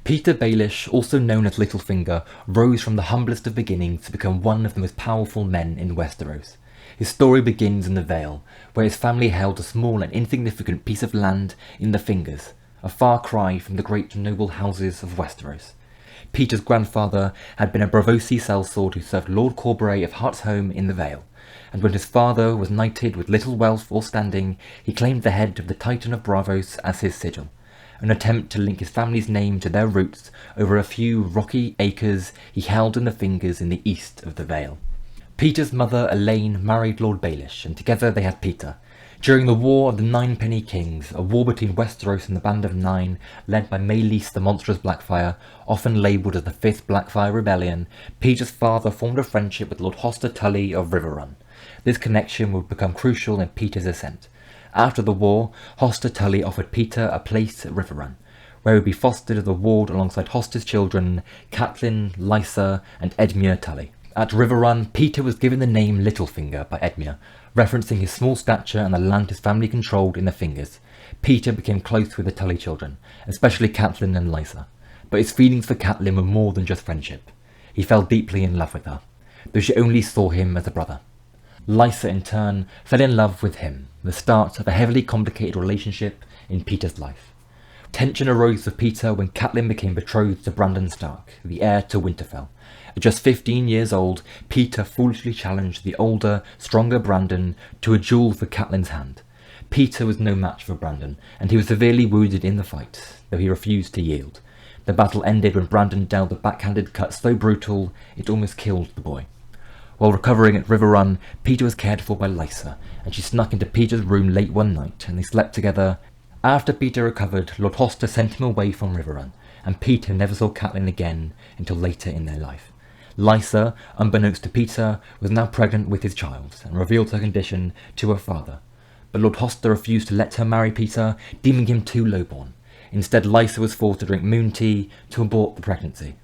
Petyr Baelish, also known as Littlefinger, rose from the humblest of beginnings to become one of the most powerful men in Westeros. His story begins in the Vale, where his family held a small and insignificant piece of land in the Fingers, a far cry from the great noble houses of Westeros. Petyr's grandfather had been a Braavosi sellsword who served Lord Corbray of Heartsholme in the Vale, and when his father was knighted with little wealth or standing, he claimed the head of the Titan of Braavos as his sigil, an attempt to link his family's name to their roots over a few rocky acres he held in the Fingers in the east of the Vale. Petyr's mother Elaine married Lord Baelish, and together they had Petyr. During the War of the Ninepenny Kings, a war between Westeros and the Band of Nine, led by Maelys the monstrous Blackfire, often labelled as the Fifth Blackfire Rebellion, Petyr's father formed a friendship with Lord Hoster Tully of Riverrun. This connection would become crucial in Petyr's ascent. After the war, Hoster Tully offered Petyr a place at Riverrun, where he would be fostered as a ward alongside Hoster's children, Catelyn, Lysa, and Edmure Tully. At Riverrun, Petyr was given the name Littlefinger by Edmure, referencing his small stature and the land his family controlled in the Fingers. Petyr became close with the Tully children, especially Catelyn and Lysa, but his feelings for Catelyn were more than just friendship. He fell deeply in love with her, though she only saw him as a brother. Lysa, in turn, fell in love with him, the start of a heavily complicated relationship in Petyr's life. Tension arose with Petyr when Catelyn became betrothed to Brandon Stark, the heir to Winterfell. At just 15 years old, Petyr foolishly challenged the older, stronger Brandon to a duel for Catelyn's hand. Petyr was no match for Brandon, and he was severely wounded in the fight, though he refused to yield. The battle ended when Brandon dealt a backhanded cut so brutal it almost killed the boy. While recovering at Riverrun, Petyr was cared for by Lysa, and she snuck into Petyr's room late one night, and they slept together. After Petyr recovered, Lord Hoster sent him away from Riverrun, and Petyr never saw Catelyn again until later in their life. Lysa, unbeknownst to Petyr, was now pregnant with his child, and revealed her condition to her father. But Lord Hoster refused to let her marry Petyr, deeming him too lowborn. Instead, Lysa was forced to drink moon tea to abort the pregnancy.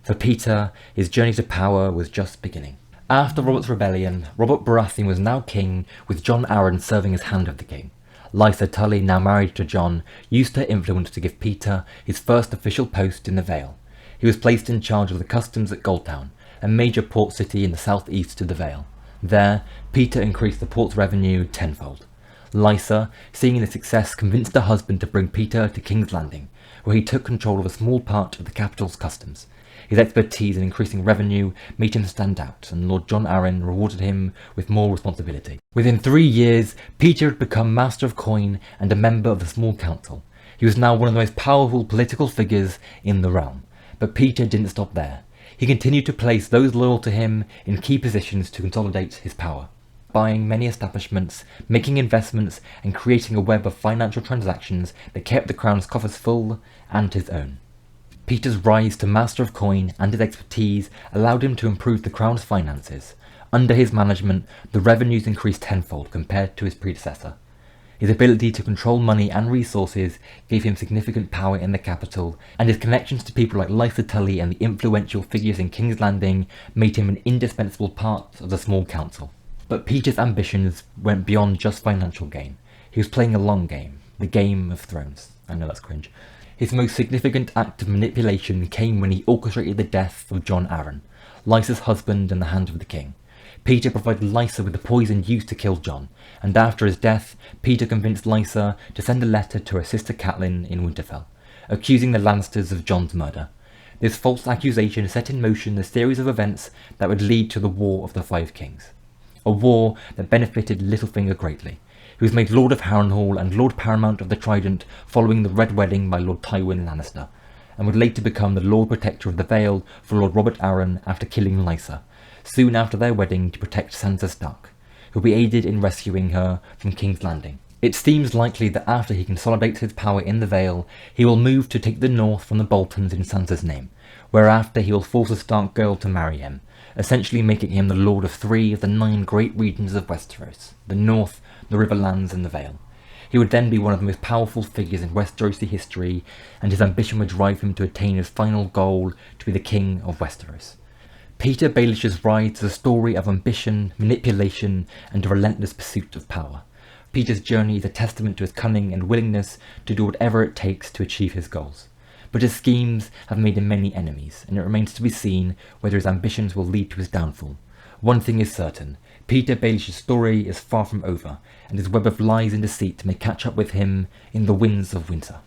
For Petyr, his journey to power was just beginning. After Robert's rebellion, Robert Baratheon was now king, with Jon Arryn serving as Hand of the King. Lysa Tully, now married to Jon, used her influence to give Petyr his first official post in the Vale. He was placed in charge of the customs at Goldtown, a major port city in the southeast of the Vale. There, Petyr increased the port's revenue tenfold. Lysa, seeing the success, convinced her husband to bring Petyr to King's Landing, where he took control of a small part of the capital's customs. His expertise in increasing revenue made him stand out, and Lord Jon Arryn rewarded him with more responsibility. Within 3 years, Petyr had become Master of Coin and a member of the Small Council. He was now one of the most powerful political figures in the realm. But Petyr didn't stop there. He continued to place those loyal to him in key positions to consolidate his power, buying many establishments, making investments, and creating a web of financial transactions that kept the crown's coffers full and his own. Petyr's rise to Master of Coin and his expertise allowed him to improve the crown's finances. Under his management, the revenues increased tenfold compared to his predecessor. His ability to control money and resources gave him significant power in the capital, and his connections to people like Lysa Tully and the influential figures in King's Landing made him an indispensable part of the Small Council. But Petyr's ambitions went beyond just financial gain. He was playing a long game, the Game of Thrones. I know that's cringe. His most significant act of manipulation came when he orchestrated the death of Jon Arryn, Lysa's husband and the Hand of the King. Petyr provided Lysa with the poison used to kill Jon, and after his death, Petyr convinced Lysa to send a letter to her sister Catelyn in Winterfell, accusing the Lannisters of Jon's murder. This false accusation set in motion a series of events that would lead to the War of the Five Kings, a war that benefited Littlefinger greatly. He was made Lord of Harrenhal and Lord Paramount of the Trident following the Red Wedding by Lord Tywin Lannister, and would later become the Lord Protector of the Vale for Lord Robert Arryn after killing Lysa, soon after their wedding to protect Sansa Stark, who will be aided in rescuing her from King's Landing. It seems likely that after he consolidates his power in the Vale, he will move to take the North from the Boltons in Sansa's name, whereafter he will force a Stark girl to marry him, essentially making him the lord of 3 of the 9 great regions of Westeros, the North, the Riverlands and the Vale. He would then be one of the most powerful figures in Westerosi history, and his ambition would drive him to attain his final goal, to be the King of Westeros. Petyr Baelish's rise is a story of ambition, manipulation, and a relentless pursuit of power. Petyr's journey is a testament to his cunning and willingness to do whatever it takes to achieve his goals. but his schemes have made him many enemies, and it remains to be seen whether his ambitions will lead to his downfall. One thing is certain, Petyr Baelish's story is far from over, and his web of lies and deceit may catch up with him in the winds of winter.